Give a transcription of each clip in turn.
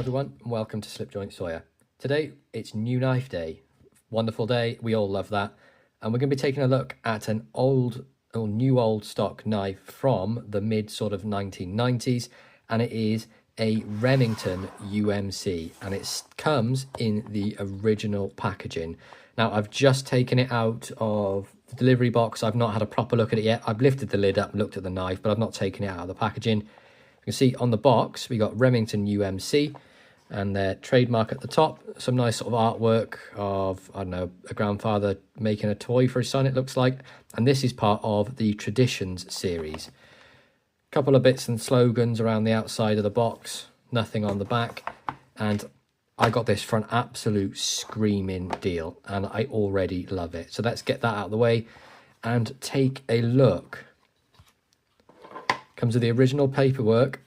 everyone, and welcome to Slipjoint Sawyer. Today it's new knife day. Wonderful day, we all love that. And we're going to be taking a look at an new old stock knife from the mid sort of 1990s, and it is a Remington UMC, and it comes in the original packaging. Now I've just taken it out of the delivery box. I've not had a proper look at it yet. I've lifted the lid up and looked at the knife, but I've not taken it out of the packaging. You can see on the box we got Remington UMC and their trademark at the top. Some nice sort of artwork of, I don't know, a grandfather making a toy for his son, it looks like. And this is part of the Traditions series. A couple of bits and slogans around the outside of the box, nothing on the back. And I got this for an absolute screaming deal, and I already love it. So let's get that out of the way and take a look. Comes with the original paperwork,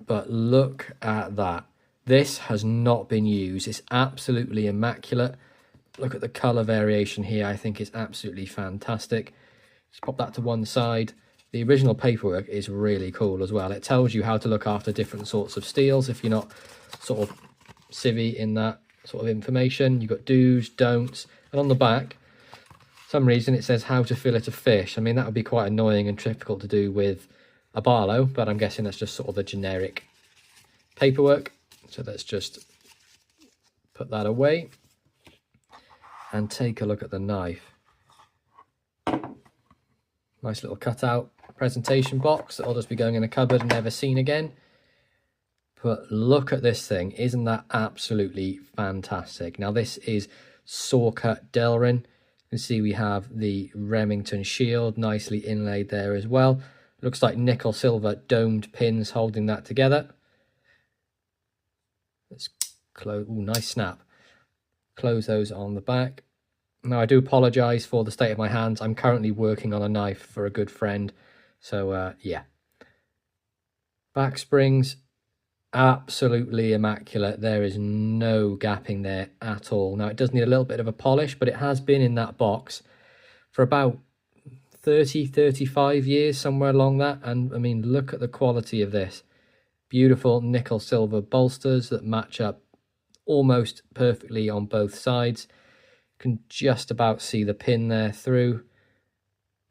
but look at that. This has not been used. It's absolutely immaculate. Look at the color variation here. I think it's absolutely fantastic. Just pop that to one side. The original paperwork is really cool as well. It tells you how to look after different sorts of steels if you're not sort of civvy in that sort of information. You've got do's, don'ts, and on the back, for some reason it says how to fillet a fish. I mean, that would be quite annoying and difficult to do with a Barlow, but I'm guessing that's just sort of the generic paperwork. So let's just put that away and take a look at the knife. Nice little cutout presentation box that'll just be going in a cupboard and never seen again. But look at this thing. Isn't that absolutely fantastic? Now this is saw cut Delrin. You can see we have the Remington shield nicely inlaid there as well. Looks like nickel silver domed pins holding that together. Let's close. Ooh, nice snap. Close those on the back. Now I do apologize for the state of my hands. I'm currently working on a knife for a good friend. So yeah. Back springs, absolutely immaculate. There is no gapping there at all. Now it does need a little bit of a polish, but it has been in that box for about 35 years, somewhere along that. And I mean, look at the quality of this. Beautiful nickel silver bolsters that match up almost perfectly on both sides. You can just about see the pin there through.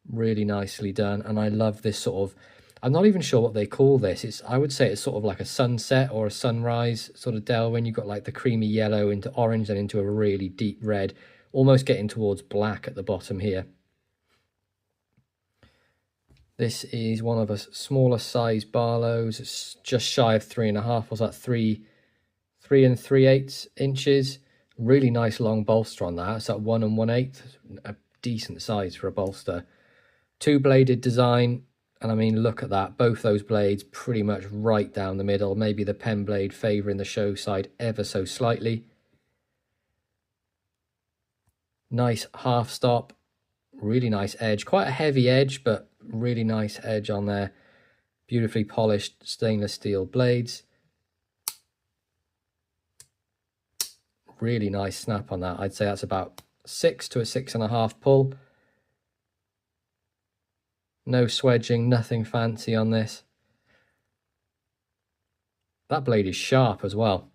Really nicely done. And I love this sort of, I'm not even sure what they call this. I would say it's sort of like a sunset or a sunrise sort of Delrin. You've got like the creamy yellow into orange and into a really deep red, almost getting towards black at the bottom here. This is one of a smaller size Barlows. It's just shy of 3.5. Was that 3 3/8 inches? Really nice long bolster on that. It's at 1 1/8. A decent size for a bolster. Two-bladed design, and I mean, look at that. Both those blades pretty much right down the middle. Maybe the pen blade favouring the show side ever so slightly. Nice half stop. Really nice edge. Quite a heavy edge, but really nice edge on there. Beautifully polished stainless steel blades. Really nice snap on that. I'd say that's about 6 to a 6.5 pull. No swedging, nothing fancy on this. That blade is sharp as well.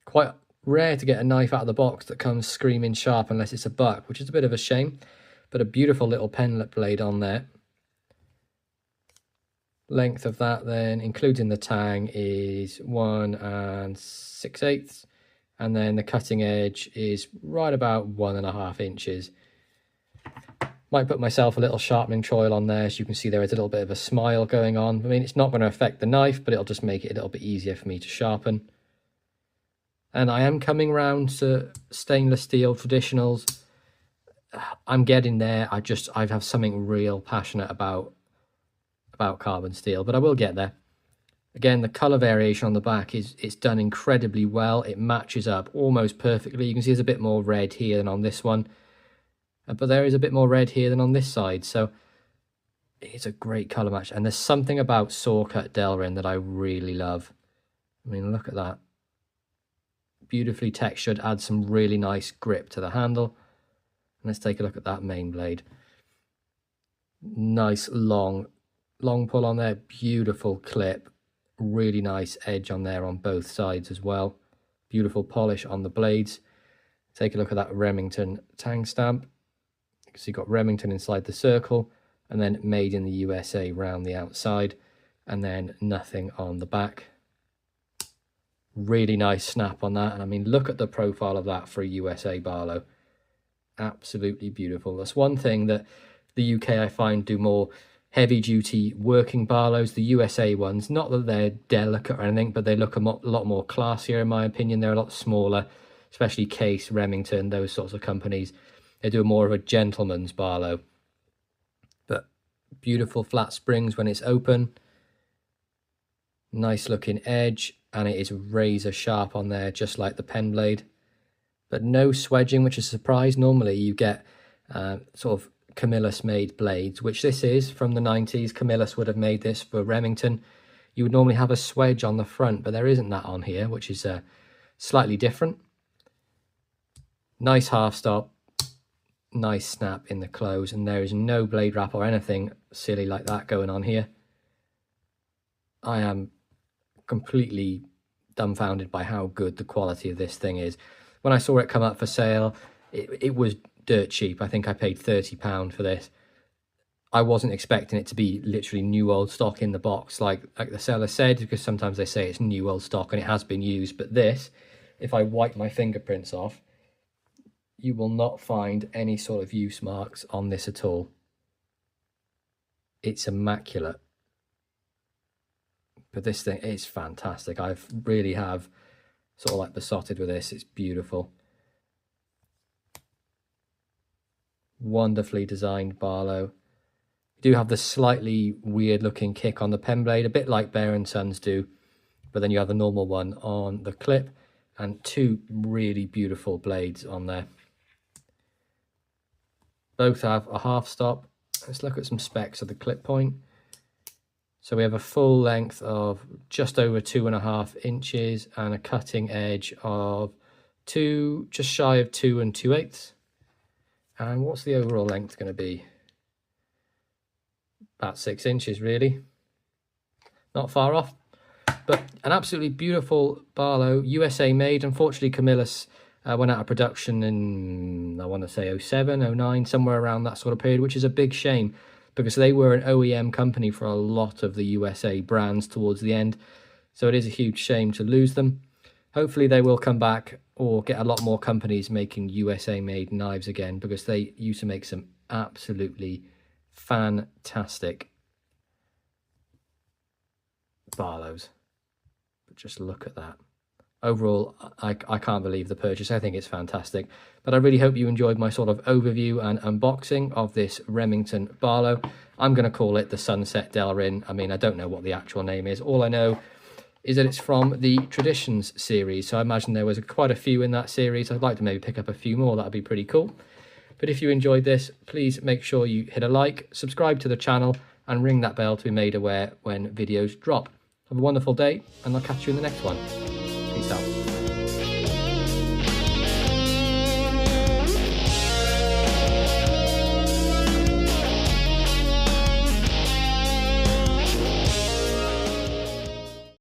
Quite rare to get a knife out of the box that comes screaming sharp unless it's a buck, which is a bit of a shame. But a beautiful little penlet blade on there. Length of that then, including the tang, is 1 6/8. And then the cutting edge is right about 1.5 inches. Might put myself a little sharpening choil on there, so you can see there is a little bit of a smile going on. I mean, it's not going to affect the knife, but it'll just make it a little bit easier for me to sharpen. And I am coming round to stainless steel traditionals. I'm getting there. I have something real passionate about carbon steel, but I will get there. Again, the color variation on the back it's done incredibly well. It matches up almost perfectly. You can see there's a bit more red here than on this one, but there is a bit more red here than on this side. So it's a great color match, and there's something about saw cut Delrin that I really love. I mean, look at that. Beautifully textured, adds some really nice grip to the handle. Let's take a look at that main blade. Nice long pull on there, beautiful clip. really nice edge on there on both sides as well. Beautiful polish on the blades. Take a look at that Remington tang stamp. So you've got Remington inside the circle, and then made in the USA round the outside, and then nothing on the back. Really nice snap on that, and I mean, look at the profile of that for a USA Barlow. Absolutely beautiful. That's one thing that the UK I find do more heavy duty working Barlows. The USA ones, not that they're delicate or anything, but they look a lot more classier in my opinion. They're a lot smaller, especially Case, Remington, those sorts of companies. They do more of a gentleman's Barlow. But beautiful flat springs when it's open. Nice looking edge, and it is razor sharp on there, just like the pen blade. But no swedging, which is a surprise. Normally you get sort of Camillus made blades, which this is from the 90s. Camillus would have made this for Remington. You would normally have a swedge on the front, but there isn't that on here, which is slightly different. Nice half stop, nice snap in the close, and there is no blade wrap or anything silly like that going on here. I am completely dumbfounded by how good the quality of this thing is. When I saw it come up for sale, it was dirt cheap. I think I paid £30 for this. I wasn't expecting it to be literally new old stock in the box, like the seller said, because sometimes they say it's new old stock and it has been used. But this, if I wipe my fingerprints off, you will not find any sort of use marks on this at all. It's immaculate. But this thing is fantastic. I really have sort of like besotted with this. It's beautiful. Wonderfully designed Barlow. You do have the slightly weird looking kick on the pen blade, a bit like Bear & Sons do, but then you have the normal one on the clip, and two really beautiful blades on there. Both have a half stop. Let's look at some specs of the clip point. So we have a full length of just over 2.5 inches and a cutting edge of just shy of 2 2/8. And what's the overall length going to be? About 6 inches, really. Not far off. But an absolutely beautiful Barlow, USA made. Unfortunately, Camillus went out of production in, I want to say, 07, 09, somewhere around that sort of period, which is a big shame, because they were an OEM company for a lot of the USA brands towards the end. So it is a huge shame to lose them. Hopefully they will come back, or get a lot more companies making USA made knives again, because they used to make some absolutely fantastic Barlows. But just look at that. Overall, I can't believe the purchase. I think it's fantastic. But I really hope you enjoyed my sort of overview and unboxing of this Remington Barlow. I'm going to call it the Sunset Delrin. I mean, I don't know what the actual name is. All I know is that it's from the Traditions series. So I imagine there was quite a few in that series. I'd like to maybe pick up a few more. That'd be pretty cool. But if you enjoyed this, please make sure you hit a like, subscribe to the channel, and ring that bell to be made aware when videos drop. Have a wonderful day, and I'll catch you in the next one.